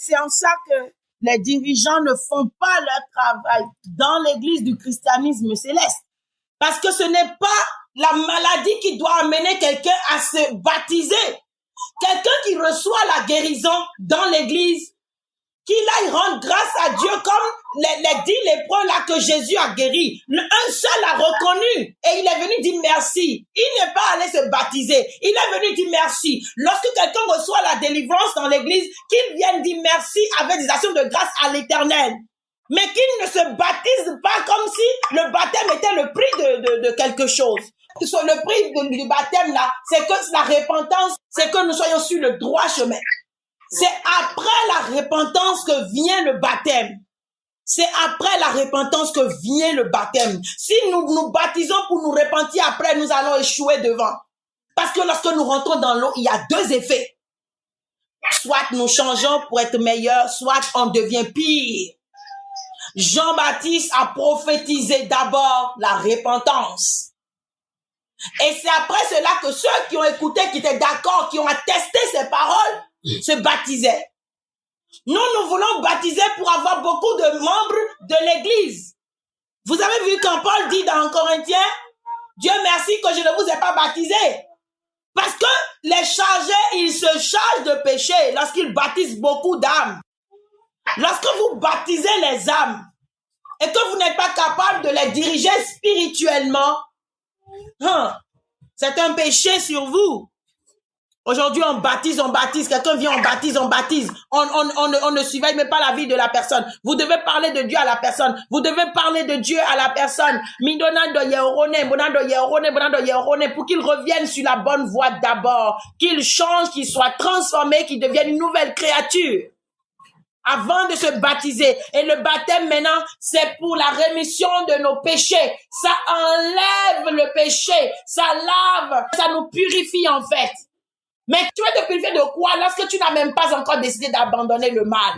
C'est en ça que les dirigeants ne font pas leur travail dans l'église du christianisme céleste. Parce que ce n'est pas la maladie qui doit amener quelqu'un à se baptiser. Quelqu'un qui reçoit la guérison dans l'église, qu'il aille rendre grâce à Dieu comme les 10 lépreux là que Jésus a guéri. Un seul a reconnu et il est venu dire merci. Il n'est pas allé se baptiser. Il est venu dire merci. Lorsque quelqu'un reçoit la délivrance dans l'église, qu'il vienne dire merci avec des actions de grâce à l'Éternel. Mais qu'il ne se baptise pas comme si le baptême était le prix de quelque chose. Le prix du baptême là, c'est que la repentance, c'est que nous soyons sur le droit chemin. C'est après la repentance que vient le baptême. C'est après la repentance que vient le baptême. Si nous nous baptisons pour nous repentir après, nous allons échouer devant. Parce que lorsque nous rentrons dans l'eau, il y a deux effets. Soit nous changeons pour être meilleurs, soit on devient pire. Jean-Baptiste a prophétisé d'abord la repentance. Et c'est après cela que ceux qui ont écouté, qui étaient d'accord, qui ont attesté ces paroles, se baptisaient. Nous voulons baptiser pour avoir beaucoup de membres de l'église. Vous avez vu quand Paul dit dans Corinthiens, Dieu merci que je ne vous ai pas baptisé. Parce que les chargés, ils se chargent de péché lorsqu'ils baptisent beaucoup d'âmes. Lorsque vous baptisez les âmes et que vous n'êtes pas capable de les diriger spirituellement, c'est un péché sur vous. Aujourd'hui, on baptise, quelqu'un vient, on baptise. On ne surveille même pas la vie de la personne. Vous devez parler de Dieu à la personne. Vous devez parler de Dieu à la personne. Pour qu'il revienne sur la bonne voie d'abord. Qu'il change, qu'il soit transformé, qu'il devienne une nouvelle créature. Avant de se baptiser. Et le baptême maintenant, c'est pour la rémission de nos péchés. Ça enlève le péché. Ça lave. Ça nous purifie en fait. Mais tu vas te purifier de quoi lorsque tu n'as même pas encore décidé d'abandonner le mal?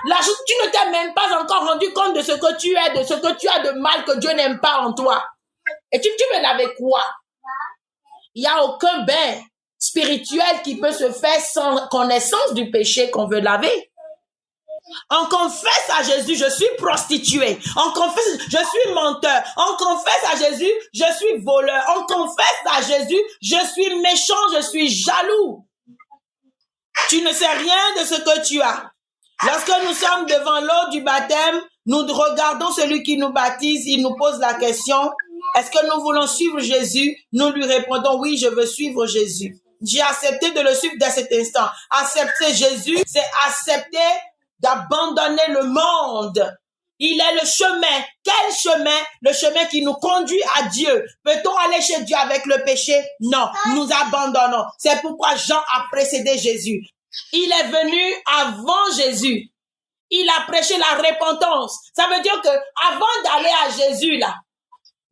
Là, tu ne t'es même pas encore rendu compte de ce que tu es, de ce que tu as de mal que Dieu n'aime pas en toi. Et tu veux laver quoi? Il n'y a aucun bain spirituel qui peut se faire sans connaissance du péché qu'on veut laver. On confesse à Jésus, je suis prostituée. On confesse, je suis menteur. On confesse à Jésus, je suis voleur. On confesse à Jésus, je suis méchant, je suis jaloux. Tu ne sais rien de ce que tu as. Lorsque nous sommes devant l'eau du baptême, nous regardons celui qui nous baptise, il nous pose la question, est-ce que nous voulons suivre Jésus? Nous lui répondons, oui, je veux suivre Jésus. J'ai accepté de le suivre dès cet instant. Accepter Jésus, c'est accepter d'abandonner le monde. Il est le chemin. Quel chemin? Le chemin qui nous conduit à Dieu. Peut-on aller chez Dieu avec le péché? Non, nous abandonnons. C'est pourquoi Jean a précédé Jésus. Il est venu avant Jésus. Il a prêché la repentance. Ça veut dire que avant d'aller à Jésus là,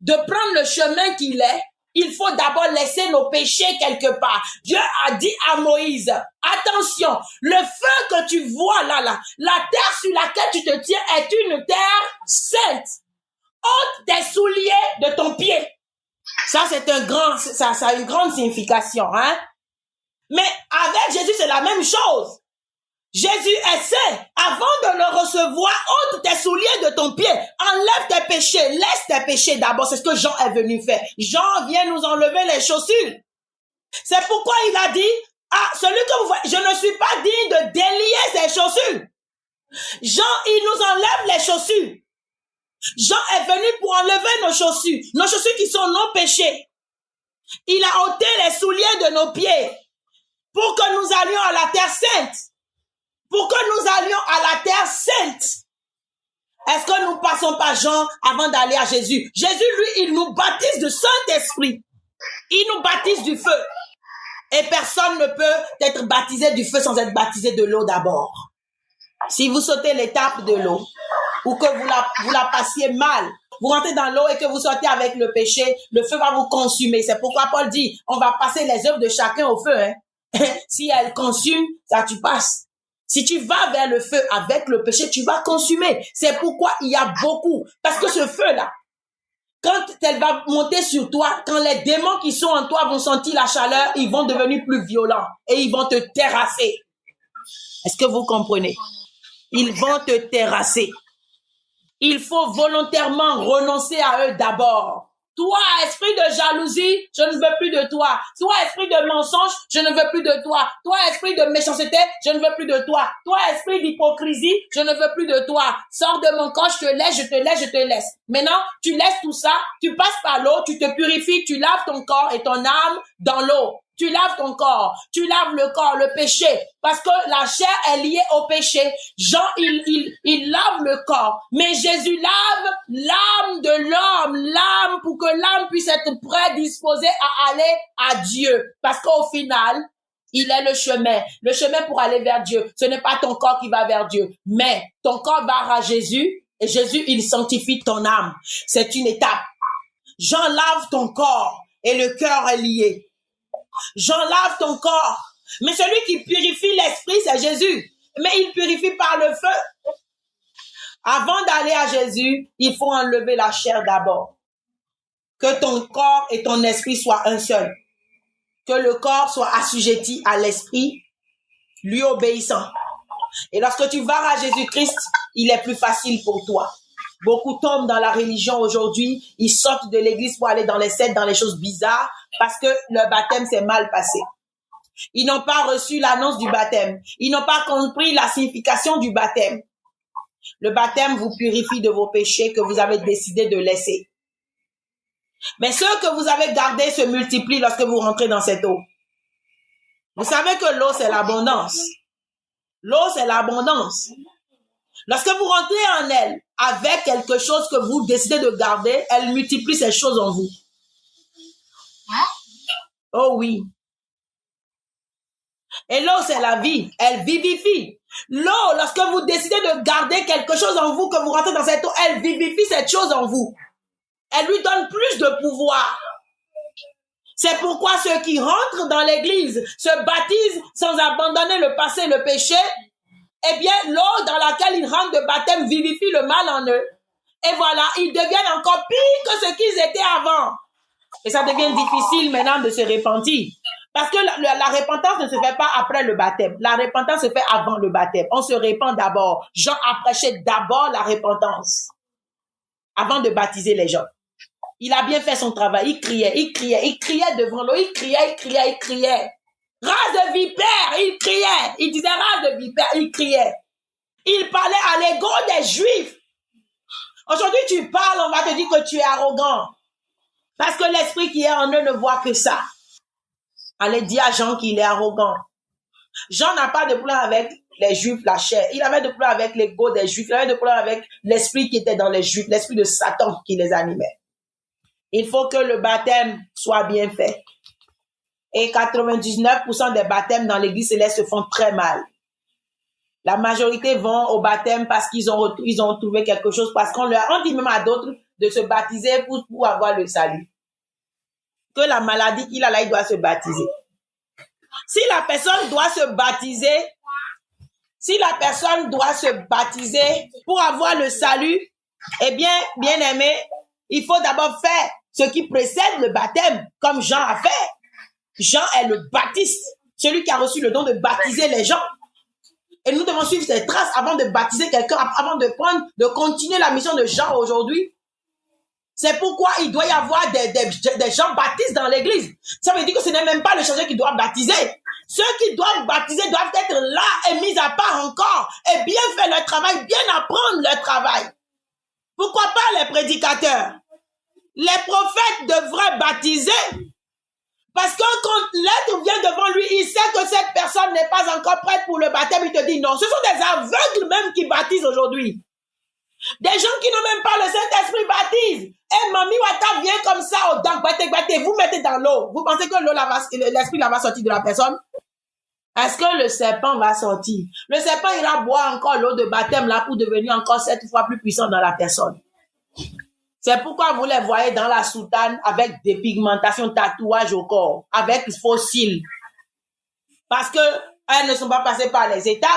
de prendre le chemin qu'il est, il faut d'abord laisser nos péchés quelque part. Dieu a dit à Moïse, attention, le feu que tu vois là, la terre sur laquelle tu te tiens est une terre sainte. Ôte tes souliers de ton pied. Ça, ça a une grande signification, hein. Mais avec Jésus, c'est la même chose. Jésus est saint. Avant de le recevoir, ôte tes souliers de ton pied. Enlève tes péchés. Laisse tes péchés d'abord. C'est ce que Jean est venu faire. Jean vient nous enlever les chaussures. C'est pourquoi il a dit, celui que vous voyez, je ne suis pas digne de délier ses chaussures. Jean, il nous enlève les chaussures. Jean est venu pour enlever nos chaussures qui sont nos péchés. Il a ôté les souliers de nos pieds pour que nous allions à la terre sainte. Pour que nous allions à la terre sainte. Est-ce que nous passons par Jean avant d'aller à Jésus? Jésus, lui, il nous baptise du Saint-Esprit. Il nous baptise du feu. Et personne ne peut être baptisé du feu sans être baptisé de l'eau d'abord. Si vous sautez l'étape de l'eau, ou que vous la passiez mal, vous rentrez dans l'eau et que vous sortez avec le péché, le feu va vous consumer. C'est pourquoi Paul dit, on va passer les œuvres de chacun au feu. Hein? Si elle consume, ça tu passes. Si tu vas vers le feu avec le péché, tu vas consumer. C'est pourquoi il y a beaucoup. Parce que ce feu-là, quand elle va monter sur toi, quand les démons qui sont en toi vont sentir la chaleur, ils vont devenir plus violents et ils vont te terrasser. Est-ce que vous comprenez? ils vont te terrasser. Il faut volontairement renoncer à eux d'abord. Toi, esprit de jalousie, je ne veux plus de toi. Toi, esprit de mensonge, je ne veux plus de toi. Toi, esprit de méchanceté, je ne veux plus de toi. Toi, esprit d'hypocrisie, je ne veux plus de toi. Sors de mon corps, je te laisse, je te laisse, je te laisse. Maintenant, tu laisses tout ça, tu passes par l'eau, tu te purifies, tu laves ton corps et ton âme dans l'eau. Tu laves ton corps, tu laves le corps, le péché, parce que la chair est liée au péché. Jean, il lave le corps, mais Jésus lave l'âme de l'homme, l'âme pour que l'âme puisse être prédisposée à aller à Dieu. Parce qu'au final, il est le chemin pour aller vers Dieu. Ce n'est pas ton corps qui va vers Dieu, mais ton corps va à Jésus, et Jésus, il sanctifie ton âme. C'est une étape. Jean lave ton corps, et le cœur est lié. J'enlave ton corps. Mais celui qui purifie l'esprit, c'est Jésus. Mais il purifie par le feu. Avant d'aller à Jésus, il faut enlever la chair d'abord. Que ton corps et ton esprit soient un seul. Que le corps soit assujetti à l'esprit, lui obéissant. Et lorsque tu vas à Jésus-Christ, il est plus facile pour toi. Beaucoup tombent dans la religion aujourd'hui, ils sortent de l'église pour aller dans les sectes, dans les choses bizarres, parce que le baptême s'est mal passé. Ils n'ont pas reçu l'annonce du baptême. Ils n'ont pas compris la signification du baptême. Le baptême vous purifie de vos péchés que vous avez décidé de laisser. Mais ceux que vous avez gardés se multiplient lorsque vous rentrez dans cette eau. Vous savez que l'eau, c'est l'abondance. L'eau, c'est l'abondance. Lorsque vous rentrez en elle avec quelque chose que vous décidez de garder, elle multiplie ces choses en vous. Oh oui. Et l'eau, c'est la vie. Elle vivifie. L'eau, lorsque vous décidez de garder quelque chose en vous, que vous rentrez dans cette eau, elle vivifie cette chose en vous. Elle lui donne plus de pouvoir. C'est pourquoi ceux qui rentrent dans l'église se baptisent sans abandonner le passé, le péché. Eh bien, l'eau dans laquelle ils rentrent de baptême vivifie le mal en eux. Et voilà, ils deviennent encore pires que ce qu'ils étaient avant. Et ça devient difficile maintenant de se repentir. Parce que la repentance ne se fait pas après le baptême. La repentance se fait avant le baptême. On se repent d'abord. Jean a prêché d'abord la repentance avant de baptiser les gens. Il a bien fait son travail. Il criait devant l'eau. Il criait. Race de vipère, il criait. Il disait race de vipère, il criait. Il parlait à l'ego des Juifs. Aujourd'hui, tu parles, on va te dire que tu es arrogant. Parce que l'esprit qui est en eux ne voit que ça. Allez dire à Jean qu'il est arrogant. Jean n'a pas de problème avec les Juifs, la chair. Il avait de problème avec l'ego des Juifs. Il avait de problème avec l'esprit qui était dans les Juifs, l'esprit de Satan qui les animait. Il faut que le baptême soit bien fait. Et 99% des baptêmes dans l'église céleste se font très mal. La majorité vont au baptême parce qu'ils ont trouvé quelque chose, parce qu'on dit même à d'autres de se baptiser pour avoir le salut. Que la maladie qu'il a là, il doit se baptiser. Si la personne doit se baptiser pour avoir le salut, eh bien, bien aimé, il faut d'abord faire ce qui précède le baptême, comme Jean a fait. Jean est le baptiste, celui qui a reçu le don de baptiser les gens. Et nous devons suivre ses traces avant de baptiser quelqu'un, avant de continuer la mission de Jean aujourd'hui. C'est pourquoi il doit y avoir des gens baptistes dans l'église. Ça veut dire que ce n'est même pas le chrétien qui doit baptiser. Ceux qui doivent baptiser doivent être là et mis à part encore et bien faire leur travail, bien apprendre leur travail. Pourquoi pas les prédicateurs? Les prophètes devraient baptiser. Parce que quand l'être vient devant lui, il sait que cette personne n'est pas encore prête pour le baptême. Il te dit non. Ce sont des aveugles même qui baptisent aujourd'hui. Des gens qui n'ont même pas le Saint-Esprit baptisent. Et Mami Wata vient comme ça au dang, vous mettez dans l'eau. Vous pensez que l'esprit va sortir de la personne? Est-ce que le serpent va sortir? Le serpent ira boire encore l'eau de baptême là pour devenir encore 7 fois plus puissant dans la personne. C'est pourquoi vous les voyez dans la soutane avec des pigmentations, tatouages au corps, avec fossiles. Parce que elles ne sont pas passées par les étapes.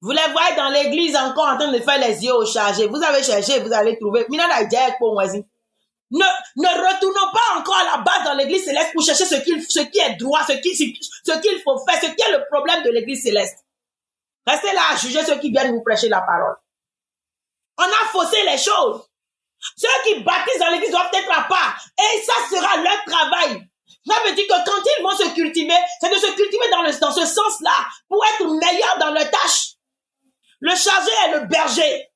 Vous les voyez dans l'église encore en train de faire les yeux au chargé. Vous avez cherché, vous allez trouver. Ne retournons pas encore à la base dans l'église céleste pour chercher ce qui est droit, ce qu'il faut faire, ce qui est le problème de l'église céleste. Restez là à juger ceux qui viennent vous prêcher la parole. On a faussé les choses. Ceux qui baptisent dans l'église doivent être à part. Et ça sera leur travail. Ça veut dire que quand ils vont se cultiver, c'est de se cultiver dans ce sens-là pour être meilleurs dans leur tâche. Le chargé est le berger.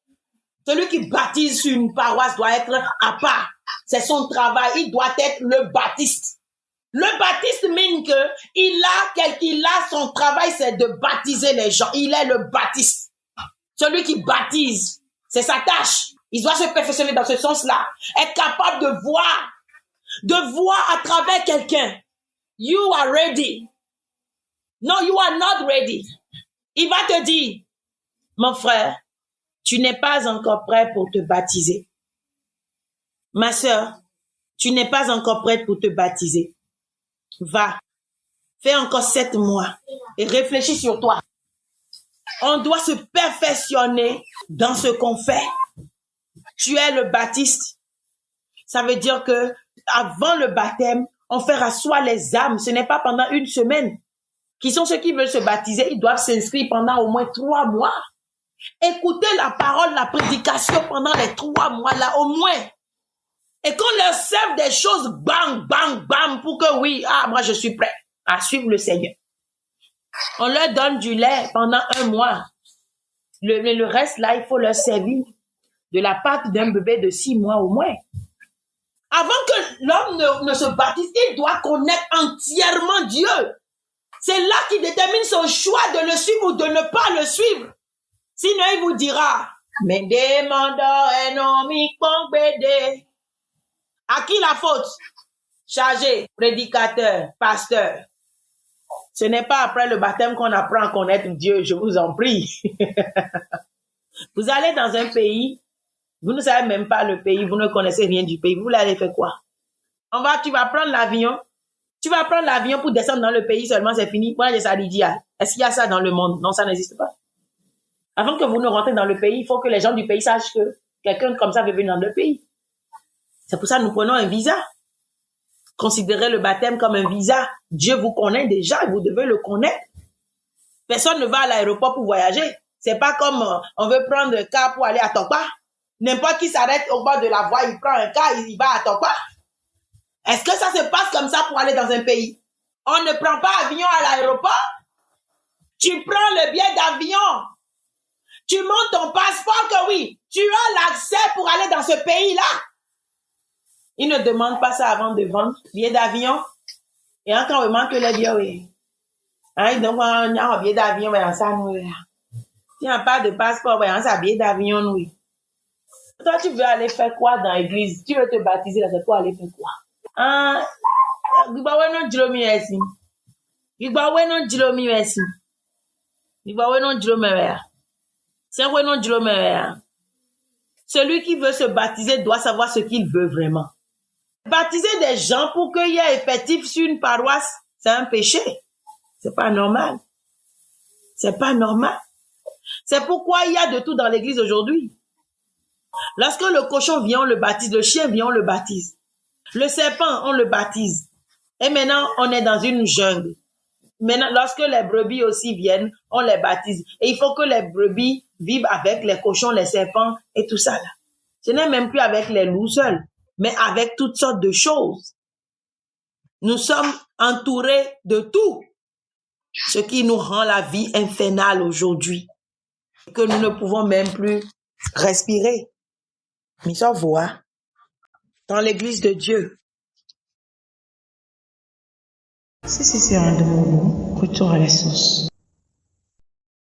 Celui qui baptise sur une paroisse doit être à part. C'est son travail. Il doit être le baptiste. Le baptiste mine qu'il a son travail, c'est de baptiser les gens. Il est le baptiste. Celui qui baptise, c'est sa tâche. Il doit se perfectionner dans ce sens-là. Être capable de voir à travers quelqu'un. You are ready. No, you are not ready. Il va te dire, mon frère, tu n'es pas encore prêt pour te baptiser. Ma sœur, tu n'es pas encore prête pour te baptiser. Va, fais encore 7 mois et réfléchis sur toi. On doit se perfectionner dans ce qu'on fait. Tu es le baptiste. Ça veut dire que avant le baptême, on fait rasseoir les âmes. Ce n'est pas pendant une semaine. Qui sont ceux qui veulent se baptiser, ils doivent s'inscrire pendant au moins 3 mois. Écoutez la parole, la prédication pendant les 3 mois là, au moins. Et qu'on leur serve des choses, bang, bang, bang, pour que oui, moi je suis prêt à suivre le Seigneur. On leur donne du lait pendant 1 mois. Le reste là, il faut leur servir de la pâte d'un bébé de 6 mois au moins. Avant que l'homme ne se baptise, il doit connaître entièrement Dieu. C'est là qu'il détermine son choix de le suivre ou de ne pas le suivre. Sinon, il vous dira, à qui la faute? Chargé, prédicateur, pasteur. Ce n'est pas après le baptême qu'on apprend à connaître Dieu, je vous en prie. Vous allez dans un pays, vous ne savez même pas le pays, vous ne connaissez rien du pays, vous allez faire quoi? Tu vas prendre l'avion. Tu vas prendre l'avion pour descendre dans le pays seulement, c'est fini. Est-ce qu'il y a ça dans le monde? Non, ça n'existe pas. Avant que vous ne rentrez dans le pays, il faut que les gens du pays sachent que quelqu'un comme ça veut venir dans le pays. C'est pour ça que nous prenons un visa. Considérez le baptême comme un visa. Dieu vous connaît déjà et vous devez le connaître. Personne ne va à l'aéroport pour voyager. C'est pas comme on veut prendre un car pour aller à Tokpa. N'importe qui s'arrête au bord de la voie, il prend un car, il va à Tokpa. Est-ce que ça se passe comme ça pour aller dans un pays? On ne prend pas avion à l'aéroport. Tu prends le billet d'avion. Tu montes ton passeport que oui, tu as l'accès pour aller dans ce pays-là. Ils ne demandent pas ça avant de vendre. Billet d'avion. Et encore vraiment que les billets, oui. Donc, on a un billet d'avion, mais ça, nous, tu n'as pas de passeport, mais on a un billet d'avion, oui. Toi, tu veux aller faire quoi dans l'église? Tu veux te baptiser, là, c'est pour aller faire quoi? Celui qui veut se baptiser doit savoir ce qu'il veut vraiment. Baptiser des gens pour qu'il y ait effectif sur une paroisse, c'est un péché. C'est pas normal. C'est pas normal. C'est pourquoi il y a de tout dans l'église aujourd'hui. Lorsque le cochon vient, on le baptise. Le chien vient, on le baptise. Le serpent, on le baptise. Et maintenant, on est dans une jungle. Maintenant, lorsque les brebis aussi viennent, on les baptise. Et il faut que les brebis vivent avec les cochons, les serpents et tout ça là. Ce n'est même plus avec les loups seuls, mais avec toutes sortes de choses. Nous sommes entourés de tout, ce qui nous rend la vie infernale aujourd'hui, que nous ne pouvons même plus respirer. Mais ça voit dans l'église de Dieu. Si c'est un de mon retour à la source.